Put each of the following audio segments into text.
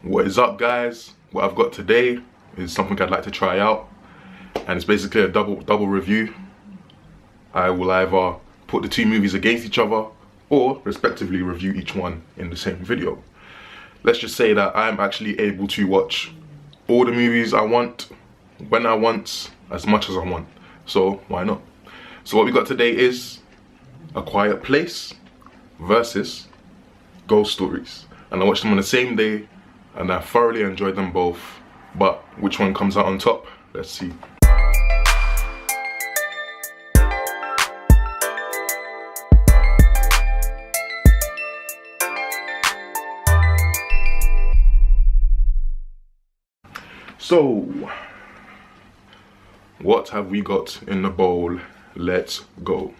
What is up, guys? What I've got today is something I'd like to try out, and it's basically a double review. I will either put the two movies against each other or respectively review each one in the same video. Let's just say that I'm actually able to watch all the movies I want, when I want, as much as I want. So why not? So what we got today is A Quiet Place versus Ghost Stories. And I watched them on the same day and I thoroughly enjoyed them both. But which one comes out on top? Let's see. So, what have we got in the bowl? Let's go.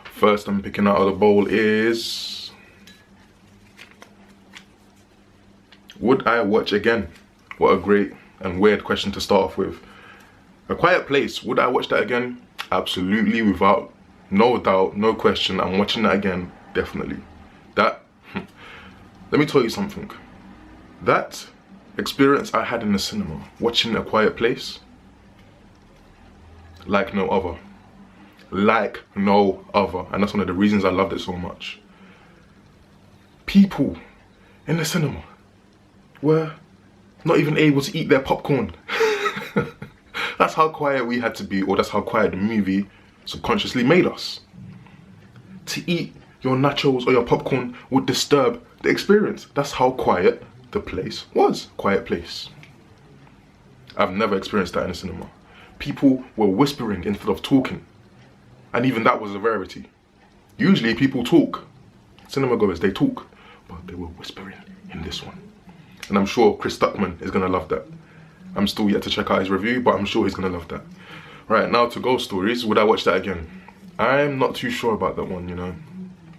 First I'm picking out of the bowl is... would I watch again? What a great and weird question to start off with. A Quiet Place, would I watch that again? Absolutely, without no doubt, no question. I'm watching that again, definitely. That, let me tell you something. That experience I had in the cinema, watching A Quiet Place, like no other. Like no other. And that's one of the reasons I loved it so much. People in the cinema were not even able to eat their popcorn. That's how quiet we had to be, or that's how quiet the movie subconsciously made us. To eat your nachos or your popcorn would disturb the experience. That's how quiet the place was. Quiet Place. I've never experienced that in a cinema. People were whispering instead of talking. And even that was a rarity. Usually people talk. Cinema goers, they talk. But they were whispering in this one. And I'm sure Chris Stuckman is going to love that. I'm still yet to check out his review, but I'm sure he's going to love that. Right, now to Ghost Stories. Would I watch that again? I'm not too sure about that one, you know.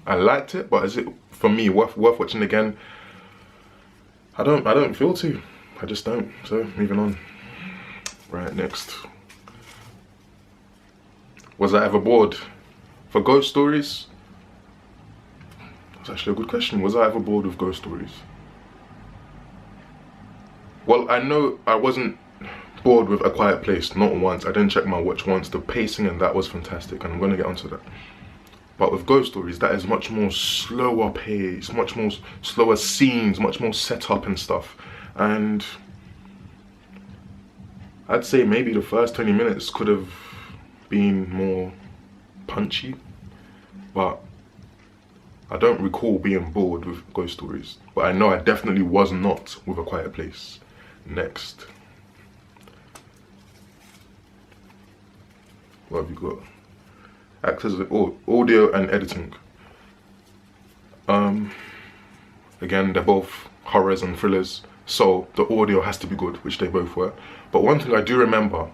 I liked it, but is it, for me, worth watching again? I don't feel to. I just don't. So, moving on. Right, next. Was I ever bored? For Ghost Stories? That's actually a good question. Was I ever bored with Ghost Stories? Well, I know I wasn't bored with A Quiet Place, not once. I didn't check my watch once. The pacing and that was fantastic, and I'm going to get onto that. But with Ghost Stories, that is much more slower pace, much more slower scenes, much more setup and stuff. And I'd say maybe the first 20 minutes could have been more punchy, but I don't recall being bored with Ghost Stories. But I know I definitely was not with A Quiet Place. Next. What have you got? Actors, audio and editing. Again, they're both horrors and thrillers, so the audio has to be good, which they both were. But one thing I do remember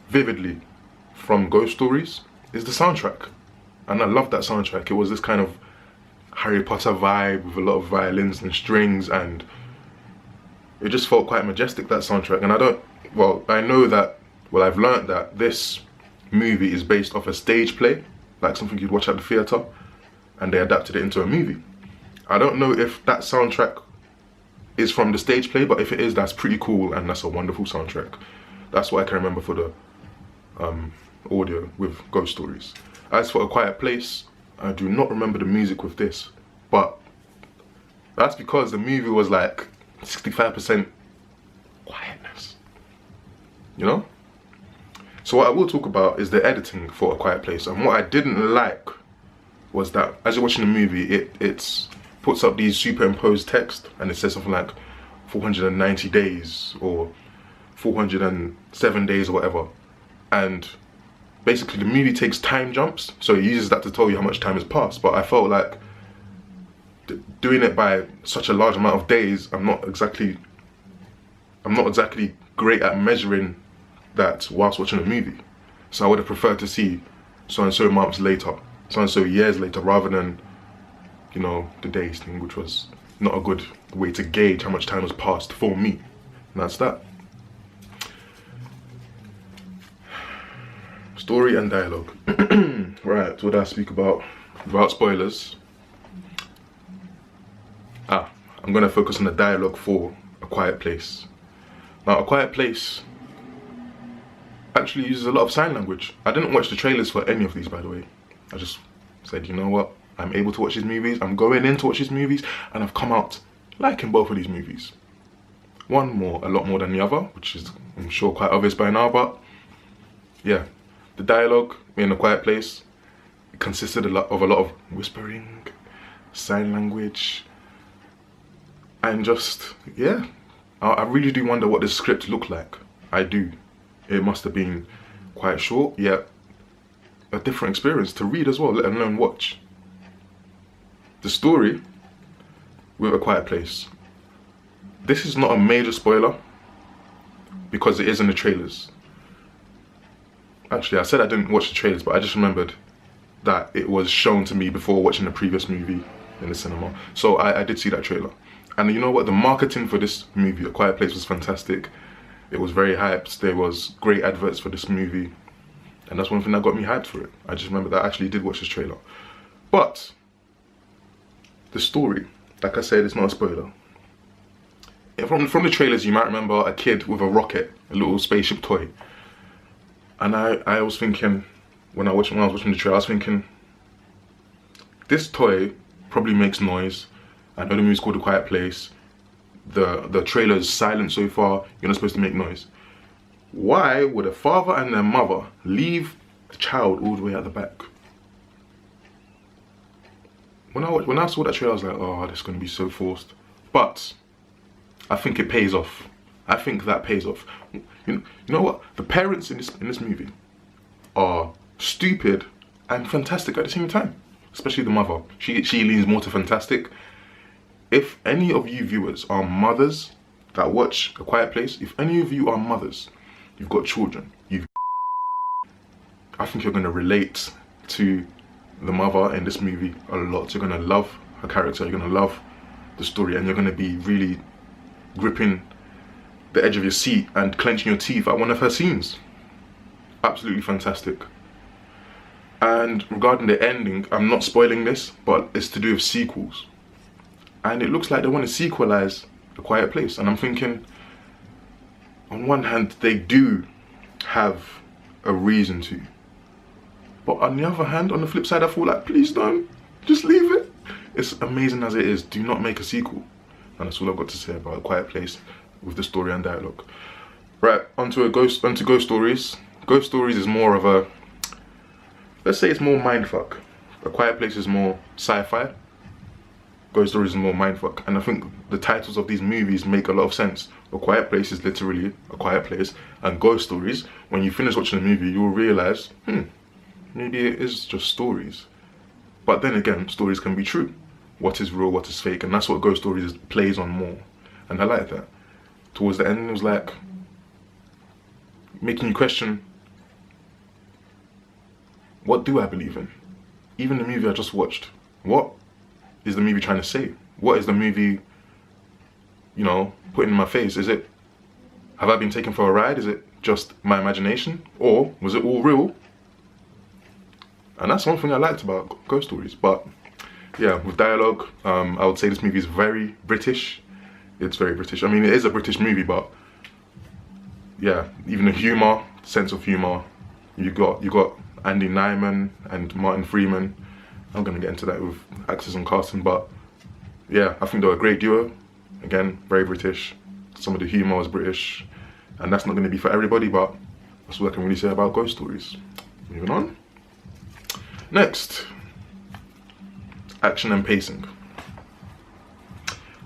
vividly from Ghost Stories is the soundtrack. And I love that soundtrack. It was this kind of Harry Potter vibe with a lot of violins and strings, and it just felt quite majestic, that soundtrack. And I know that, I've learned that this movie is based off a stage play, like something you'd watch at the theatre, and they adapted it into a movie. I don't know if that soundtrack is from the stage play, but if it is, that's pretty cool, and that's a wonderful soundtrack. That's what I can remember for the audio with Ghost Stories. As for A Quiet Place, I do not remember the music with this, but that's because the movie was like 65% quietness, you know? So what I will talk about is the editing for A Quiet Place. And what I didn't like was that as you're watching the movie, it puts up these superimposed text, and it says something like 490 days or 407 days or whatever. And basically the movie takes time jumps, so it uses that to tell you how much time has passed. But I felt like doing it by such a large amount of days, I'm not exactly great at measuring that whilst watching a movie. So I would have preferred to see so and so months later, so and so years later, rather than, you know, the days thing, which was not a good way to gauge how much time has passed for me. And that's that. Story and dialogue. Right, what did I speak about? Without spoilers. I'm I'm going to focus on the dialogue for A Quiet Place. Now, A Quiet Place actually uses a lot of sign language. I didn't watch the trailers for any of these, by the way. I just said, you know what, I'm able to watch these movies, I'm going in to watch these movies, and I've come out liking both of these movies. One a lot more than the other, which is, I'm sure, quite obvious by now, but yeah, the dialogue in A Quiet Place, it consisted of a lot of whispering, sign language, and just, yeah, I really do wonder what the script looked like. I do. It must have been quite short, yet a different experience to read as well, let alone watch. The story with A Quiet Place. This is not a major spoiler because it is in the trailers. Actually, I said I didn't watch the trailers, but I just remembered that it was shown to me before watching the previous movie in the cinema. So I did see that trailer. And you know what? The marketing for this movie, A Quiet Place, was fantastic. It was very hyped. There was great adverts for this movie. And that's one thing that got me hyped for it. I just remember that I actually did watch this trailer. But the story, like I said, it's not a spoiler. From the trailers, you might remember a kid with a rocket, a little spaceship toy. And I was thinking, when I was watching the trailer, I was thinking, this toy probably makes noise. I know the movie's called A Quiet Place. The trailer is silent so far. You're not supposed to make noise. Why would a father and their mother leave the child all the way at the back? When I saw that trailer, I was like, oh, this is going to be so forced. But I think it pays off. I think that pays off. You know what? The parents in this movie are stupid and fantastic at the same time. Especially the mother. She leans more to fantastic. If any of you viewers are mothers that watch A Quiet Place, if any of you are mothers, you've got children, I think you're going to relate to the mother in this movie a lot. You're going to love her character, you're going to love the story, and you're going to be really gripping the edge of your seat and clenching your teeth at one of her scenes. Absolutely fantastic. And regarding the ending, I'm not spoiling this, but it's to do with sequels. And it looks like they want to sequelize A Quiet Place. And I'm thinking, on one hand, they do have a reason to. But on the other hand, on the flip side, I feel like, please don't. Just leave it. It's amazing as it is. Do not make a sequel. And that's all I've got to say about A Quiet Place with the story and dialogue. Right, onto Ghost Stories. Ghost Stories is more of a, let's say it's more mindfuck. A Quiet Place is more sci-fi. Ghost Stories is more mindfuck. And I think the titles of these movies make a lot of sense. A Quiet Place is literally a quiet place. And Ghost Stories, when you finish watching the movie, you'll realise, maybe it is just stories. But then again, stories can be true. What is real, what is fake, and that's what Ghost Stories plays on more. And I like that. Towards the end, it was like making you question, what do I believe in? Even the movie I just watched, what is the movie trying to say? What is the movie, putting in my face? Have I been taken for a ride? Is it just my imagination? Or was it all real? And that's one thing I liked about Ghost Stories. But yeah, with dialogue, I would say this movie is very British. It's very British. I mean, it is a British movie, but yeah, even the humor, sense of humor. You got Andy Nyman and Martin Freeman. I'm gonna get into that with actors and casting, but yeah, I think they're a great duo. Again, very British. Some of the humor is British, and that's not gonna be for everybody, but that's what I can really say about Ghost Stories. Moving on. Next, action and pacing.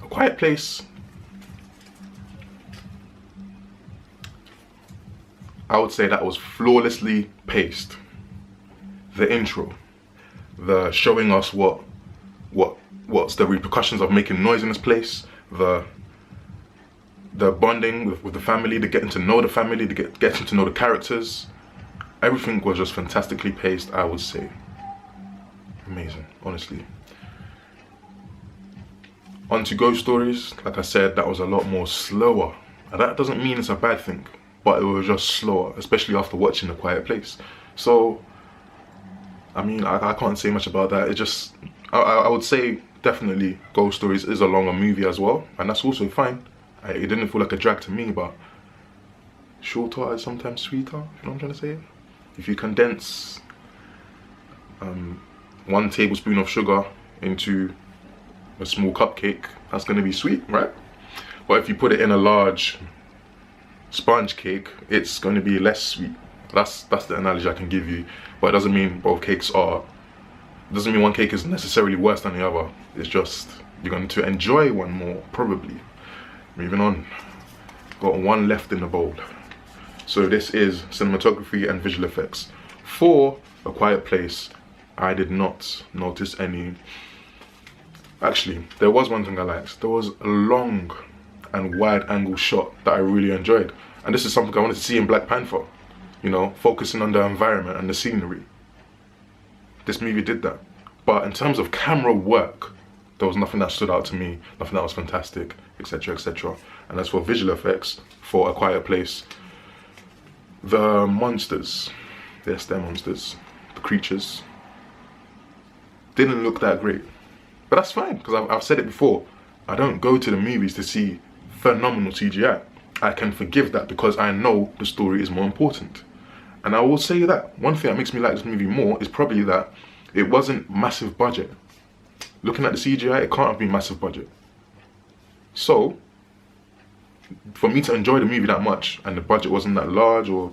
A Quiet Place, I would say that was flawlessly paced. The intro, the showing us what's the repercussions of making noise in this place, the bonding with the family, the getting to know the family, the getting to know the characters. Everything was just fantastically paced, I would say. Amazing, honestly. On to Ghost Stories, like I said, that was a lot more slower. And that doesn't mean it's a bad thing, but it was just slower, especially after watching A Quiet Place. So, I mean, I can't say much about that. It just, I would say definitely Ghost Stories is a longer movie as well, and that's also fine. It didn't feel like a drag to me, but shorter is sometimes sweeter, you know what I'm trying to say? If you condense 1 tablespoon of sugar into a small cupcake, that's going to be sweet, right? But if you put it in a large sponge cake, it's going to be less sweet. That's the analogy I can give you, but it doesn't mean both cakes are, doesn't mean one cake is necessarily worse than the other. It's just you're going to enjoy one more, probably. Moving on, got 1 left in the bowl. So this is cinematography and visual effects. For A Quiet Place, I did not notice any. Actually, there was one thing I liked. There was a long and wide angle shot that I really enjoyed. And this is something I wanted to see in Black Panther. You know, focusing on the environment and the scenery. This movie did that. But in terms of camera work, there was nothing that stood out to me, nothing that was fantastic, etc, etc. And as for visual effects, for A Quiet Place, the monsters, yes, they're monsters, the creatures, didn't look that great. But that's fine, because I've said it before, I don't go to the movies to see phenomenal CGI. I can forgive that because I know the story is more important. And I will say that one thing that makes me like this movie more is probably that it wasn't massive budget. Looking at the CGI, it can't have been massive budget. So, for me to enjoy the movie that much, and the budget wasn't that large, or,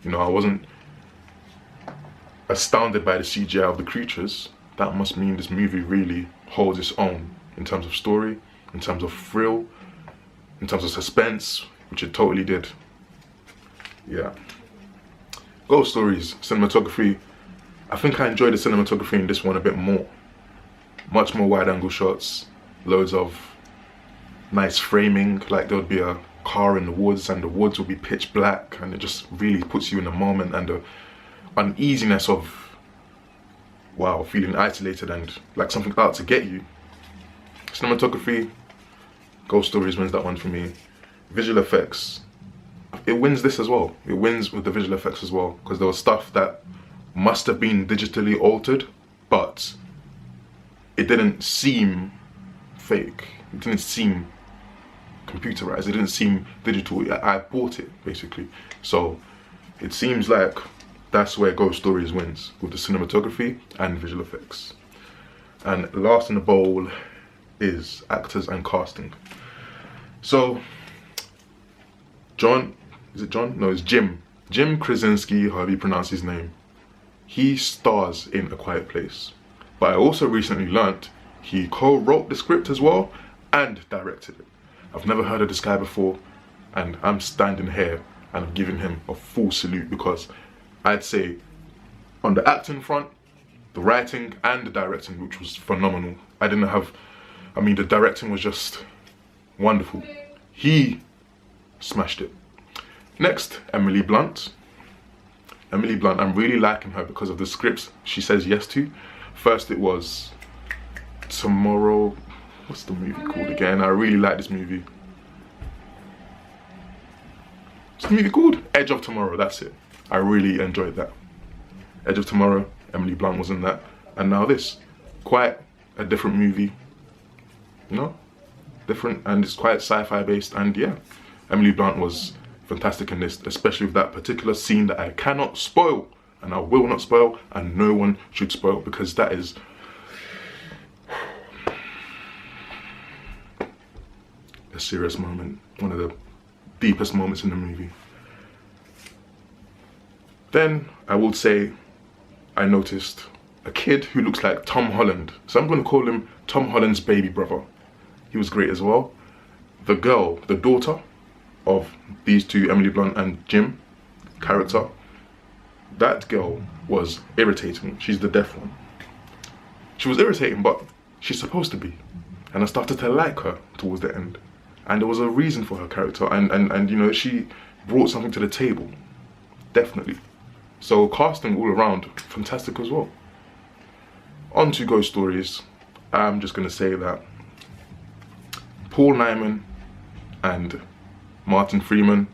you know, I wasn't astounded by the CGI of the creatures, that must mean this movie really holds its own in terms of story, in terms of thrill, in terms of suspense, which it totally did. Yeah. Ghost Stories, cinematography. I think I enjoyed the cinematography in this one a bit more. Much more wide angle shots, loads of nice framing, like there would be a car in the woods and the woods would be pitch black, and it just really puts you in the moment, and the uneasiness of, wow, feeling isolated and like something out to get you. Cinematography, Ghost Stories wins that one for me. Visual effects, it wins this as well. It wins with the visual effects as well, because there was stuff that must have been digitally altered, but it didn't seem fake. It didn't seem computerized. It didn't seem digital. I bought it, basically. So it seems like that's where Ghost Stories wins, with the cinematography and visual effects. And last in the bowl is actors and casting. So John, is it John? No, it's Jim. Jim Krasinski, however you pronounce his name. He stars in A Quiet Place. But I also recently learnt he co-wrote the script as well and directed it. I've never heard of this guy before, and I'm standing here and I'm giving him a full salute, because I'd say on the acting front, the writing and the directing, which was phenomenal. The directing was just wonderful. He smashed it. Next, Emily Blunt. Emily Blunt, I'm really liking her because of the scripts she says yes to. First it was Tomorrow, what's the movie called again? I really like this movie. What's the movie called? Edge of Tomorrow, that's it. I really enjoyed that. Edge of Tomorrow, Emily Blunt was in that. And now this, quite a different movie, you know? Different, and it's quite sci-fi based, and yeah, Emily Blunt was fantastic in this, especially with that particular scene that I cannot spoil, and I will not spoil, and no one should spoil, because that is a serious moment, one of the deepest moments in the movie. Then I will say I noticed a kid who looks like Tom Holland, so I'm going to call him Tom Holland's baby brother. He was great as well. The girl, the daughter of these two, Emily Blunt and Jim character, that girl was irritating. She's the deaf one. She was irritating, but she's supposed to be. And I started to like her towards the end. And there was a reason for her character, and you know, she brought something to the table. Definitely. So casting all around, fantastic as well. On to Ghost Stories. I'm just gonna say that Paul Nyman and Martin Freeman.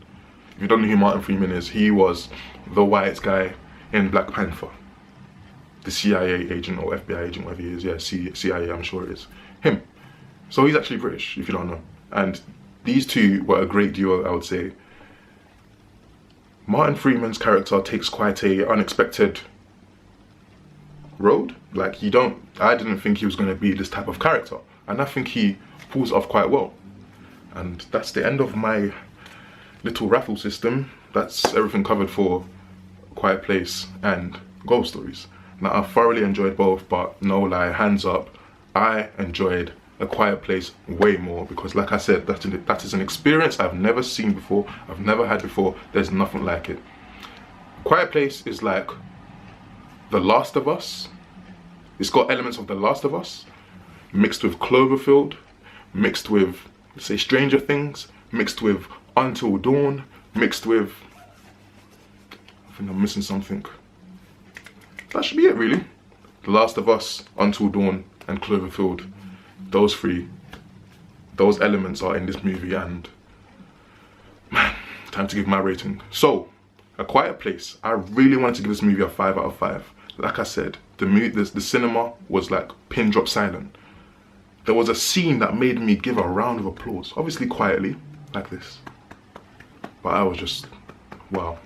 If you don't know who Martin Freeman is, he was the white guy in Black Panther. The CIA agent or FBI agent, whatever he is. Yeah, CIA, I'm sure it is. So he's actually British, if you don't know. And these two were a great duo, I would say. Martin Freeman's character takes quite a unexpected road. Like, I didn't think he was going to be this type of character. And I think he pulls it off quite well. And that's the end of my little raffle system. That's everything covered for Quiet Place and Ghost Stories. Now, I thoroughly enjoyed both, but no lie, hands up, I enjoyed A Quiet Place way more, because like I said, that is an experience I've never seen before, I've never had before. There's nothing like it. Quiet Place is like The Last of Us. It's got elements of The Last of Us mixed with Cloverfield, mixed with, let's say, Stranger Things, mixed with Until Dawn, mixed with, I think I'm missing something. That should be it, really. The Last of Us, Until Dawn, and Cloverfield. Those three, those elements are in this movie, and man, time to give my rating. So, A Quiet Place. I really wanted to give this movie a 5 out of 5. Like I said, the cinema was like pin drop silent. There was a scene that made me give a round of applause, obviously quietly, like this. But I was just, wow.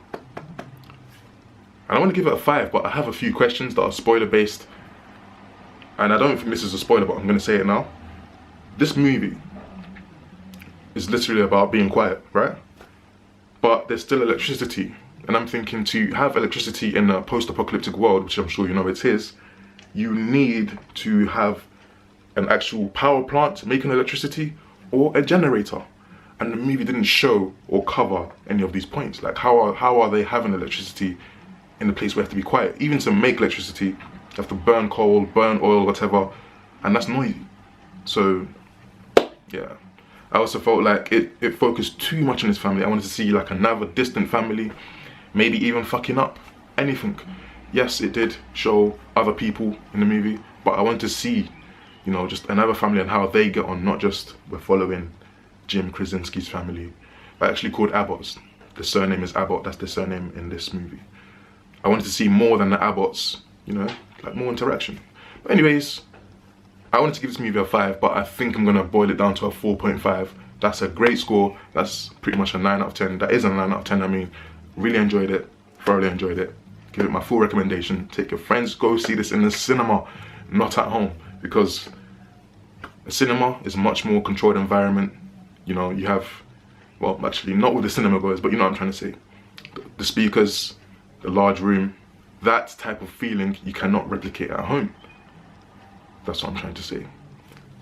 And I want to give it a 5, but I have a few questions that are spoiler based. And I don't think this is a spoiler, but I'm going to say it now. This movie is literally about being quiet, right? But there's still electricity. And I'm thinking, to have electricity in a post-apocalyptic world, which I'm sure you know it is, you need to have an actual power plant making electricity or a generator. And the movie didn't show or cover any of these points. Like, how are they having electricity in a place where you have to be quiet? Even to make electricity, you have to burn coal, burn oil, whatever, and that's noisy. So, yeah. I also felt like it focused too much on his family. I wanted to see like another distant family, maybe even fucking up, anything. Yes, it did show other people in the movie, but I wanted to see, you know, just another family and how they get on, not just we're following Jim Krasinski's family. But actually called Abbots. The surname is Abbott, that's the surname in this movie. I wanted to see more than the Abbotts, you know, like more interaction. But anyways, I wanted to give this movie a 5, but I think I'm gonna boil it down to a 4.5. That's a great score. That's pretty much a 9 out of 10. That is a 9 out of 10, I mean. Really enjoyed it, thoroughly enjoyed it. Give it my full recommendation. Take your friends, go see this in the cinema, not at home, because a cinema is a much more controlled environment. You know, you have, well, actually not with the cinema goers, but you know what I'm trying to say. The speakers, the large room, that type of feeling you cannot replicate at home. That's what I'm trying to say.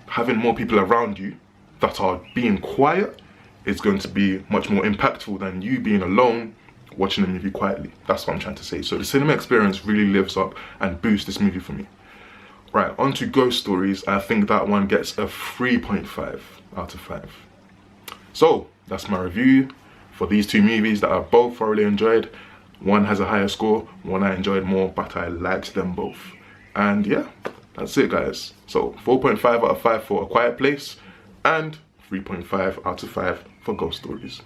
Having more people around you that are being quiet is going to be much more impactful than you being alone watching the movie quietly. That's what I'm trying to say. So the cinema experience really lives up and boosts this movie for me. Right, on to Ghost Stories. I think that one gets a 3.5 out of 5. So that's my review for these two movies that I both thoroughly enjoyed. One has a higher score, one I enjoyed more, but I liked them both. And yeah, that's it, guys. So 4.5 out of 5 for A Quiet Place and 3.5 out of 5 for Ghost Stories.